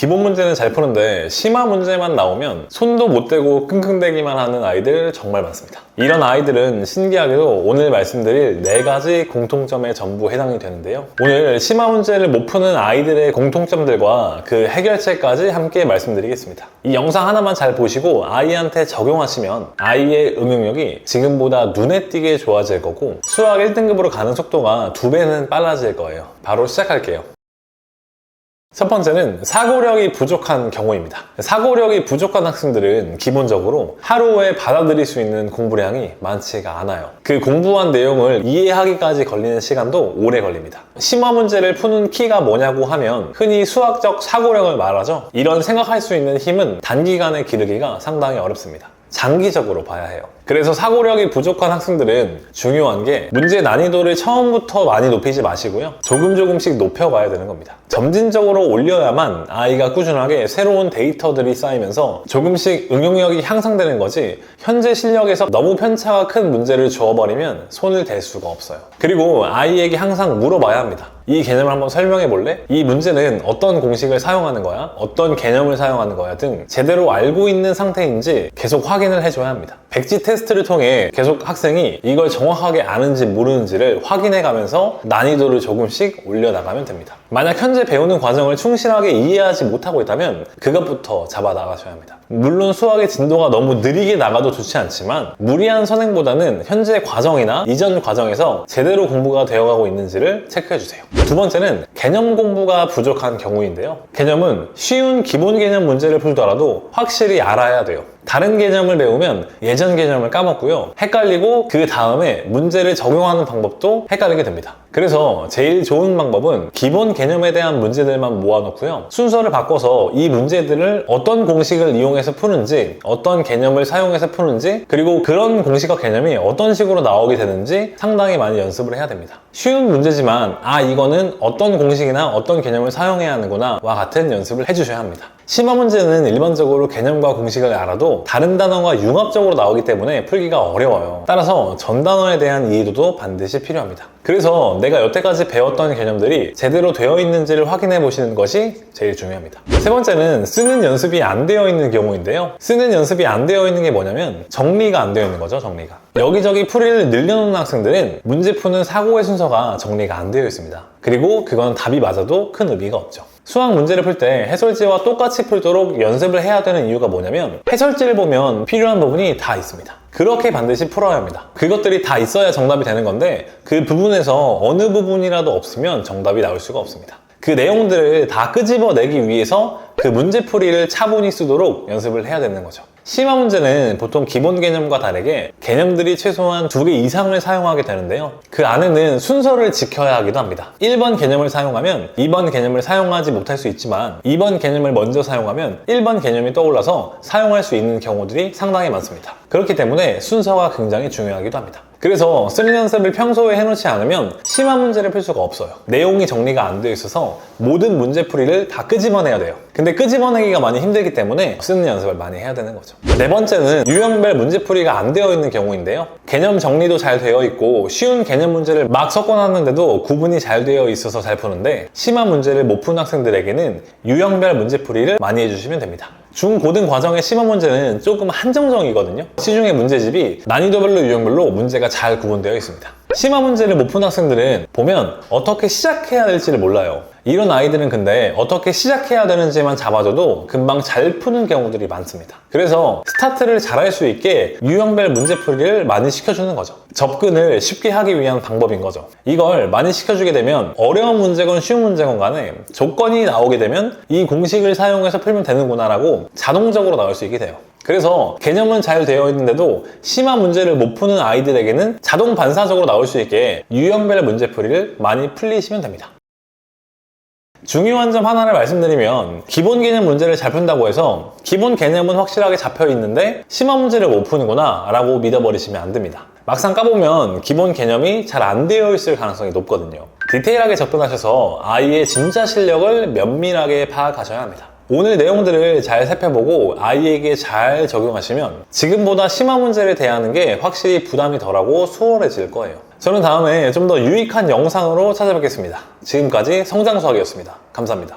기본 문제는 잘 푸는데 심화 문제만 나오면 손도 못 대고 끙끙대기만 하는 아이들 정말 많습니다. 이런 아이들은 신기하게도 오늘 말씀드릴 4가지 공통점에 전부 해당이 되는데요. 오늘 심화 문제를 못 푸는 아이들의 공통점들과 그 해결책까지 함께 말씀드리겠습니다. 이 영상 하나만 잘 보시고 아이한테 적용하시면 아이의 응용력이 지금보다 눈에 띄게 좋아질 거고 수학 1등급으로 가는 속도가 2배는 빨라질 거예요. 바로 시작할게요. 첫 번째는 사고력이 부족한 경우입니다. 사고력이 부족한 학생들은 기본적으로 하루에 받아들일 수 있는 공부량이 많지가 않아요. 그 공부한 내용을 이해하기까지 걸리는 시간도 오래 걸립니다. 심화 문제를 푸는 키가 뭐냐고 하면 흔히 수학적 사고력을 말하죠. 이런 생각할 수 있는 힘은 단기간에 기르기가 상당히 어렵습니다. 장기적으로 봐야 해요. 그래서 사고력이 부족한 학생들은 중요한 게 문제 난이도를 처음부터 많이 높이지 마시고요. 조금씩 높여가야 되는 겁니다. 점진적으로 올려야만 아이가 꾸준하게 새로운 데이터들이 쌓이면서 조금씩 응용력이 향상되는 거지 현재 실력에서 너무 편차가 큰 문제를 주어버리면 손을 댈 수가 없어요. 그리고 아이에게 항상 물어봐야 합니다. 이 개념을 한번 설명해 볼래? 이 문제는 어떤 공식을 사용하는 거야? 어떤 개념을 사용하는 거야? 등 제대로 알고 있는 상태인지 계속 확인을 해줘야 합니다. 백지 테스트를 통해 계속 학생이 이걸 정확하게 아는지 모르는지를 확인해 가면서 난이도를 조금씩 올려나가면 됩니다. 만약 현재 배우는 과정을 충실하게 이해하지 못하고 있다면 그것부터 잡아 나가셔야 합니다. 물론 수학의 진도가 너무 느리게 나가도 좋지 않지만 무리한 선행보다는 현재 과정이나 이전 과정에서 제대로 공부가 되어가고 있는지를 체크해 주세요. 두 번째는 개념 공부가 부족한 경우인데요. 개념은 쉬운 기본 개념 문제를 풀더라도 확실히 알아야 돼요. 다른 개념을 배우면 예전 개념을 까먹고요. 헷갈리고 그 다음에 문제를 적용하는 방법도 헷갈리게 됩니다. 그래서 제일 좋은 방법은 기본 개념에 대한 문제들만 모아놓고요. 순서를 바꿔서 이 문제들을 어떤 공식을 이용해서 푸는지, 어떤 개념을 사용해서 푸는지, 그리고 그런 공식과 개념이 어떤 식으로 나오게 되는지 상당히 많이 연습을 해야 됩니다. 쉬운 문제지만 이거는 어떤 공식이나 어떤 개념을 사용해야 하는구나 와 같은 연습을 해주셔야 합니다. 심화 문제는 일반적으로 개념과 공식을 알아도 다른 단어가 융합적으로 나오기 때문에 풀기가 어려워요. 따라서 전 단어에 대한 이해도도 반드시 필요합니다. 그래서 내가 여태까지 배웠던 개념들이 제대로 되어 있는지를 확인해 보시는 것이 제일 중요합니다. 세 번째는 쓰는 연습이 안 되어 있는 경우인데요. 쓰는 연습이 안 되어 있는 게 뭐냐면 정리가 안 되어 있는 거죠. 정리가. 여기저기 풀이를 늘려놓는 학생들은 문제 푸는 사고의 순서가 정리가 안 되어 있습니다. 그리고 그건 답이 맞아도 큰 의미가 없죠. 수학 문제를 풀 때 해설지와 똑같이 풀도록 연습을 해야 되는 이유가 뭐냐면 해설지를 보면 필요한 부분이 다 있습니다. 그렇게 반드시 풀어야 합니다. 그것들이 다 있어야 정답이 되는 건데 그 부분에서 어느 부분이라도 없으면 정답이 나올 수가 없습니다. 그 내용들을 다 끄집어내기 위해서 그 문제풀이를 차분히 쓰도록 연습을 해야 되는 거죠. 심화 문제는 보통 기본 개념과 다르게 개념들이 최소한 2개 이상을 사용하게 되는데요. 그 안에는 순서를 지켜야 하기도 합니다. 1번 개념을 사용하면 2번 개념을 사용하지 못할 수 있지만 2번 개념을 먼저 사용하면 1번 개념이 떠올라서 사용할 수 있는 경우들이 상당히 많습니다. 그렇기 때문에 순서가 굉장히 중요하기도 합니다. 그래서 쓰는 연습을 평소에 해놓지 않으면 심화 문제를 풀 수가 없어요. 내용이 정리가 안 되어 있어서 모든 문제풀이를 다 끄집어내야 돼요. 근데 끄집어내기가 많이 힘들기 때문에 쓰는 연습을 많이 해야 되는 거죠. 네 번째는 유형별 문제풀이가 안 되어 있는 경우인데요. 개념 정리도 잘 되어 있고 쉬운 개념 문제를 막 섞어놨는데도 구분이 잘 되어 있어서 잘 푸는데 심화 문제를 못 푼 학생들에게는 유형별 문제풀이를 많이 해주시면 됩니다. 중고등 과정의 심화 문제는 조금 한정적이거든요. 시중의 문제집이 난이도별로 유형별로 문제가 잘 구분되어 있습니다. 심화 문제를 못 푼 학생들은 보면 어떻게 시작해야 될지를 몰라요. 이런 아이들은 근데 어떻게 시작해야 되는지만 잡아줘도 금방 잘 푸는 경우들이 많습니다. 그래서 스타트를 잘할 수 있게 유형별 문제풀이를 많이 시켜주는 거죠. 접근을 쉽게 하기 위한 방법인 거죠. 이걸 많이 시켜주게 되면 어려운 문제건 쉬운 문제건 간에 조건이 나오게 되면 이 공식을 사용해서 풀면 되는구나 라고 자동적으로 나올 수 있게 돼요. 그래서 개념은 잘 되어 있는데도 심화 문제를 못 푸는 아이들에게는 자동 반사적으로 나올 수 있게 유형별 문제풀이를 많이 풀리시면 됩니다. 중요한 점 하나를 말씀드리면 기본 개념 문제를 잘 푼다고 해서 기본 개념은 확실하게 잡혀 있는데 심화 문제를 못 푸는구나 라고 믿어버리시면 안 됩니다. 막상 까보면 기본 개념이 잘 안 되어 있을 가능성이 높거든요. 디테일하게 접근하셔서 아이의 진짜 실력을 면밀하게 파악하셔야 합니다. 오늘 내용들을 잘 살펴보고 아이에게 잘 적용하시면 지금보다 심화 문제를 대하는 게 확실히 부담이 덜하고 수월해질 거예요. 저는 다음에 좀 더 유익한 영상으로 찾아뵙겠습니다. 지금까지 성장수학이었습니다. 감사합니다.